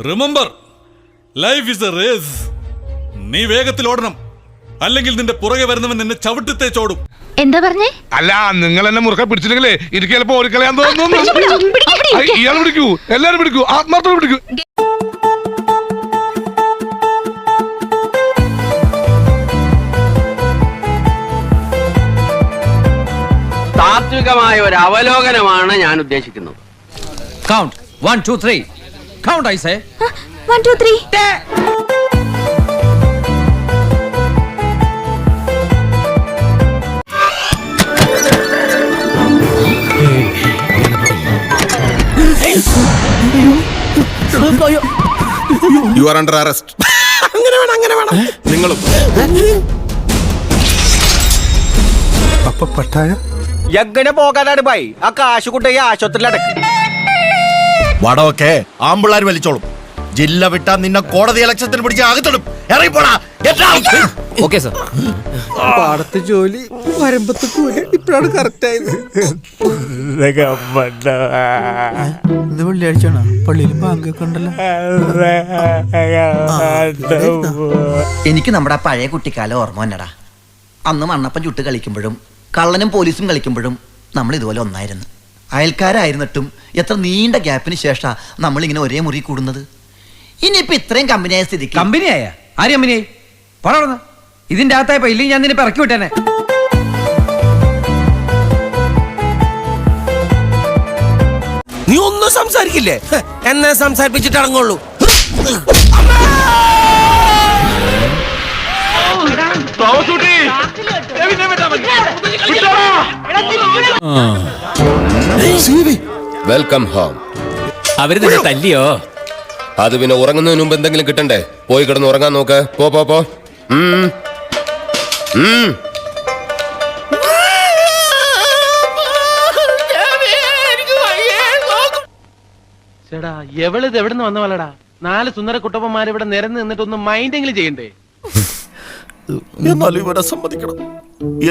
Remember, life is a race. നീ വേഗത്തിൽ ഓടണം, അല്ലെങ്കിൽ നിന്റെ പുറകെ വരുന്നവൻ നിന്നെ ചവിട്ടിത്തേച്ചോടും. എന്താ പറഞ്ഞേ? അല്ല, നിങ്ങൾ എന്നെ മുറുകെ പിടിച്ചില്ലെങ്കിലേ എനിക്ക് ചിലപ്പോ ഓടിക്കളയാൻ തോന്നുന്നു. ഇയാൾ പിടിക്കൂ, എല്ലാരും പിടിക്കൂ, ആത്മാർത്ഥം പിടിക്കൂ. താത്വികമായ ഒരു അവലോകനമാണ് ഞാൻ ഉദ്ദേശിക്കുന്നത്. Count 1 2 3. Count, I say. 1 2 3. You are under arrest. അങ്ങനെ വേണം. നിങ്ങളും എങ്ങനെ പോകാനാണ് ബൈ? ആ കാശ് കൊണ്ടുപോയി ആശുപത്രിയിലടക്കി. വടമൊക്കെ ആമ്പിള്ളാർ വലിച്ചോളും. ജില്ല വിട്ടാ നിന്നെ കോടതി ഇലക്ഷത്തിന് പിടിച്ച് അകത്തിടും. ഇറങ്ങിപ്പോടാ. Okay, sir. പാടത്ത് ജോലി, വരമ്പത്ത് കൂലി. ഇപ്പഴാണ് കറക്റ്റ് ആയത്. ഇത് വെള്ളിയാഴ്ചയാണോ? പള്ളിയിൽ ബാങ്കൊക്കെ ഉണ്ടല്ലോ. എനിക്ക് നമ്മുടെ പഴയ കുട്ടിക്കാലം ഓർമ്മ വന്നടാ. അന്ന് മണ്ണപ്പം ചുട്ട് കളിക്കുമ്പോഴും കള്ളനും പോലീസും കളിക്കുമ്പോഴും നമ്മൾ ഇതുപോലെ ഒന്നായിരുന്നു. അയൽക്കാരായിരുന്നിട്ടും എത്ര നീണ്ട ഗ്യാപ്പിന് ശേഷം നമ്മളിങ്ങനെ ഒരേ മുറി കൂടുന്നത്. ഇനിയിപ്പോ ഇത്രയും കമ്പനിയായ സ്ഥിതിക്ക്. കമ്പനിയായ ആര് കമ്പനിയായി? പറ. ഇതിന്റെ അകത്തായപ്പോ ഇല്ലെങ്കിൽ ഞാൻ നിന്നെ ഇറക്കി വിട്ടേനെ. നീ ഒന്നും സംസാരിക്കില്ലേ? എന്നെ സംസാരിപ്പിച്ചിട്ട് ഇറങ്ങുള്ളൂ. Welcome home. അവര് നിന്നെ തല്ലിയോ? അത് പിന്നെ ഉറങ്ങുന്നതിന് മുമ്പ് എന്തെങ്കിലും കിട്ടണ്ടേ? പോയി കിടന്ന് ഉറങ്ങാൻ നോക്ക്. പോ. ചേടാ, എവളിത് എവിടുന്ന് വന്ന പോലെടാ? 4 സുന്ദര കുട്ടപ്പന്മാർ ഇവിടെ നിരന്ന് നിന്നിട്ടൊന്നും മൈൻഡെങ്കിലും ചെയ്യണ്ടേ? എന്നാലും ഇവിടെ സമ്മതിക്കണം.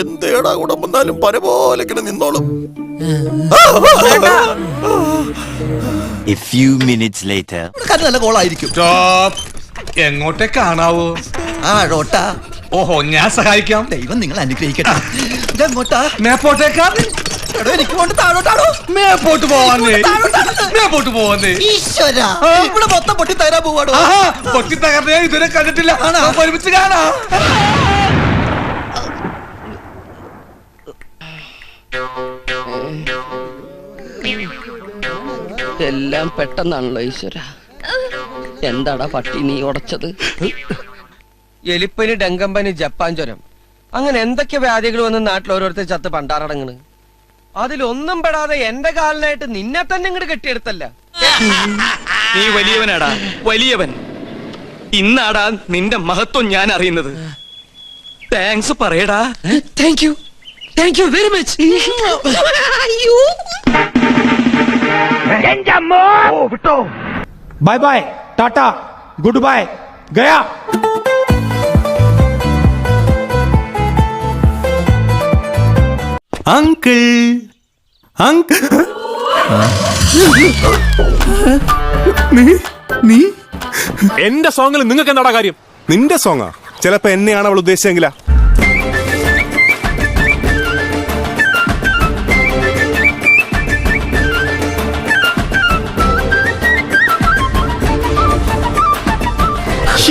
എന്തേടാ കൂടെ വന്നാലും പരപോലെ നിന്നോളും. A few minutes later. നല്ല കോളായിരിക്കും. എങ്ങോട്ടേ കാണാവോ? റോട്ടാ. ഓഹോ, ഞാൻ സഹായിക്കാം. ദൈവം നിങ്ങൾ അനുഗ്രഹിക്കട്ടെ. ഇതെങ്ങോട്ടാ? മേപ്പോട്ടേക്കാ. എനിക്ക് കൊണ്ട് താഴോട്ടാണോ? മേപ്പോട്ട് പോവാന്നേ. ഈശ്വര, ഇവിടെ മൊത്തം പൊട്ടി തരാൻ പോവാടോ. പൊട്ടി തകർന്നേ ഇതുവരെ കണ്ടിട്ടില്ല. ഒരുമിച്ച് കാണാ. എല്ലാം പെട്ടെന്നാണല്ലോ ഈശ്വര. എന്താടാ പട്ടി നീ ഉടച്ചത്? എലിപ്പനി, ഡെങ്കമ്പനി, ജപ്പാൻ ജ്വരം, അങ്ങനെ എന്തൊക്കെ വ്യാധികൾ വന്ന് നാട്ടിൽ ഓരോരുത്തർ ചത്ത് പണ്ടാറടങ്ങണ്. അതിലൊന്നും പെടാതെ എന്റെ കാലിനായിട്ട് നിന്നെ തന്നെ ഇങ്ങോട്ട് കെട്ടിയെടുത്തല്ല. നീ വലിയവനാടാ, വലിയവൻ. ഇന്നാടാ നിന്റെ മഹത്വം ഞാൻ അറിയുന്നത്. താങ്ക്സ് പറയടാ. Thank you very much. Bye bye, tata, good bye, ഗയാ. അങ്കിൾ നീ എന്റെ സോങ്ങിൽ നിങ്ങൾക്ക് എന്താടാ കാര്യം? നിന്റെ സോങ്ങാ? ചിലപ്പോ എന്നെയാണ് അവൾ ഉദ്ദേശിച്ചെങ്കിലാ.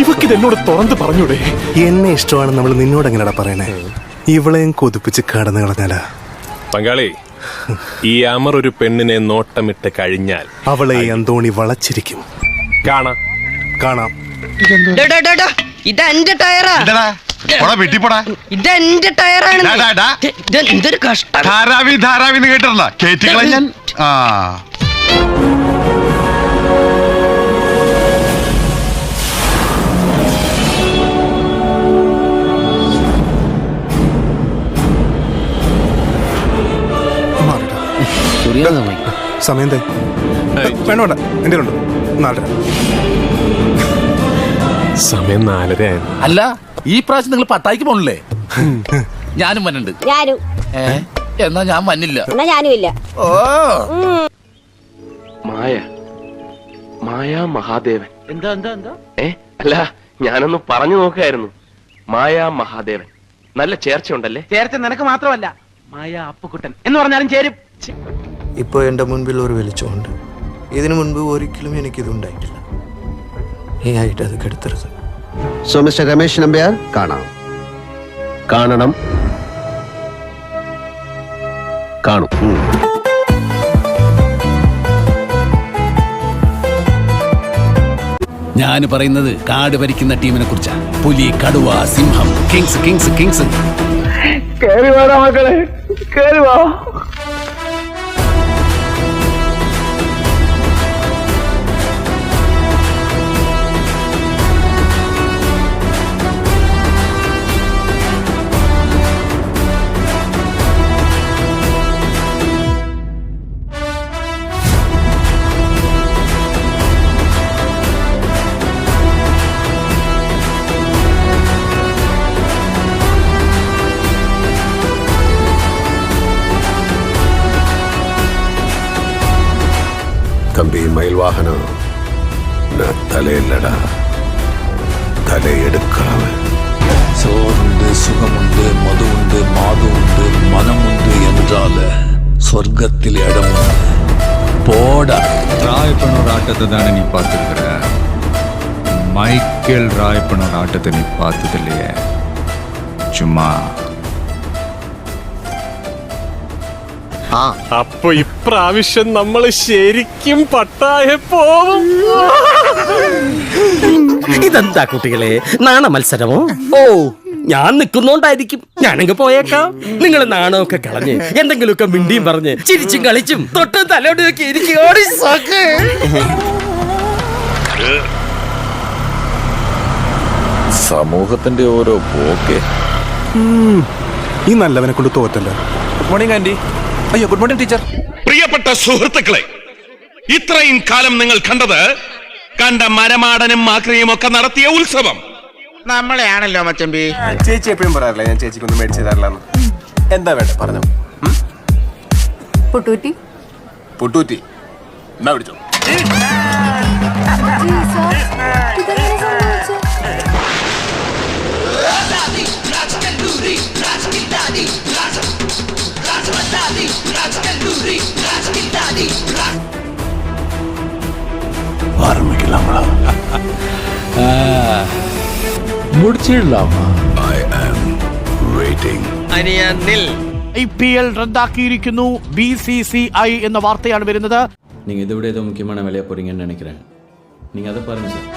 ഇവക്കിത് എന്നോട് തുറന്ന് പറഞ്ഞൂടെ? എന്നെ ഇഷ്ടമാണ് നമ്മൾ നിന്നോട് എങ്ങനെയാ പറയണേ? ഇവളെയും കൊതിപ്പിച്ച് കടന്നു കളഞ്ഞാലാ പങ്കാളി. ഈ അമർ ഒരു പെണ്ണിനെ നോട്ടമിട്ട് കഴിഞ്ഞാൽ അവളെ അന്തോണി വളച്ചിരിക്കും. കാണാം. ഇതെന്റെ ടയറാ. ഇതെന്റെ ടയറാണ്. എന്തൊരു കഷ്ടം. ധാരാവി കേട്ടിട്ടില്ല? കേറ്റിക്കളഞ്ഞാൽ സമയം വേണ്ട എന്റെ ഉണ്ട് 4:30. സമയം 4:30 ആയിരുന്നു. അല്ല ഈ പ്രാവശ്യം നിങ്ങൾ പട്ടായിക്ക് പോണില്ലേ? ഞാനും വന്നുണ്ട്. ഞാനും. എന്നാ ഞാൻ വന്നില്ല. എന്നാ ഞാനും ഇല്ല. ഓ മായാ മഹാദേവൻ. എന്താ അല്ല, ഞാനൊന്ന് പറഞ്ഞു നോക്കായിരുന്നു. മായാ മഹാദേവൻ നല്ല ചേർച്ച ഉണ്ടല്ലേ? ചേർച്ച നിനക്ക് മാത്രമല്ല, മായ അപ്പുക്കുട്ടൻ എന്ന് പറഞ്ഞാലും ചേരും. ഇപ്പൊ എന്റെ മുൻപിൽ ഒരു വെളിച്ചമുണ്ട്. ഇതിനു മുൻപ് ഒരിക്കലും എനിക്കിതുണ്ടായിട്ടില്ല. നീ ആയിട്ട് അത് കെടുത്തരുത്. സോ മിസ്റ്റർ രമേശ് നമ്പ്യാർ, കാണണം കാണും. ഞാൻ പറയുന്നത് കാട് ഭരിക്കുന്ന ടീമിനെ കുറിച്ചാ. പുലി, കടുവ, സിംഹം, കിങ്സ് കിങ്സ് കിങ്സ്. കേറി വാടാ മക്കളെ, കേറി വാ. தம்பி மயில்வாகனா, நான் தலையில்லடா, தலையெடுக்காம. சோறுண்டு, சுகமுண்டு, மது உண்டு, மாது உண்டு, மனம் உண்டு என்றால சொர்க்கத்தில் இடம் உண்டு. போடா. ராயப்பனோட ஆட்டத்தை தானே நீ பார்த்துருக்கிற. மைக்கேல் ராயப்பனோட ஆட்டத்தை நீ பார்த்தது இல்லையே. சும்மா. അപ്പൊ ഇപ്രാവശ്യം നമ്മള് ശരിക്കും പട്ടായ പോവും. ഇതെന്താ കുട്ടികളെ, നാണ മത്സരമോ? ഓ, ഞാൻ നിൽക്കുന്നോണ്ടായിരിക്കും. ഞാനങ്ങ് പോയേക്കാം. നിങ്ങൾ നാണമൊക്കെ കളഞ്ഞ് എന്തെങ്കിലുമൊക്കെ മിണ്ടിയും പറഞ്ഞ് ചിരിച്ചും കളിച്ചും തൊട്ടും തലോടിയൊക്കെ ഇരിക്കും. സമൂഹത്തിന്റെ ഓരോ പോക്കെ. ഈ നല്ലവനെ കൊണ്ട് തോറ്റല്ലോ. Good morning aunty. അയ്യോ, ഗുഡ് മോർണിംഗ് ടീച്ചർ. പ്രിയപ്പെട്ട സുഹൃത്തുക്കളെ, ഇത്രയും കാലം നിങ്ങൾ കണ്ട മരമാടനും മാക്രിയും ഒക്കെ നടത്തിയ ഉത്സവം നമ്മളെയാണല്ലോ മച്ചമ്പി. ചേച്ചി എപ്പോഴും പറയാറില്ല ഞാൻ ചേച്ചിക്കൊന്നും മേടിച്ചു തരാറില്ലെന്ന്. എന്താ വേണ്ട പറഞ്ഞു. പുട്ടൂറ്റി എന്നാ പിടിച്ചോ. ஆரம்பிக்கலாமா? முடிச்சிடலாமா? I am waiting. IPL റദ്ദാക്കിയിരിക്കുന്നു. BCCI എന്ന വാർത്തയാണ് വരുന്നത്. நீங்க இதை விட ஏதோ முக்கியமான வேலையா போறீங்கன்னு நினைக்கிறேன். நீங்க அதை பாருங்க சார்.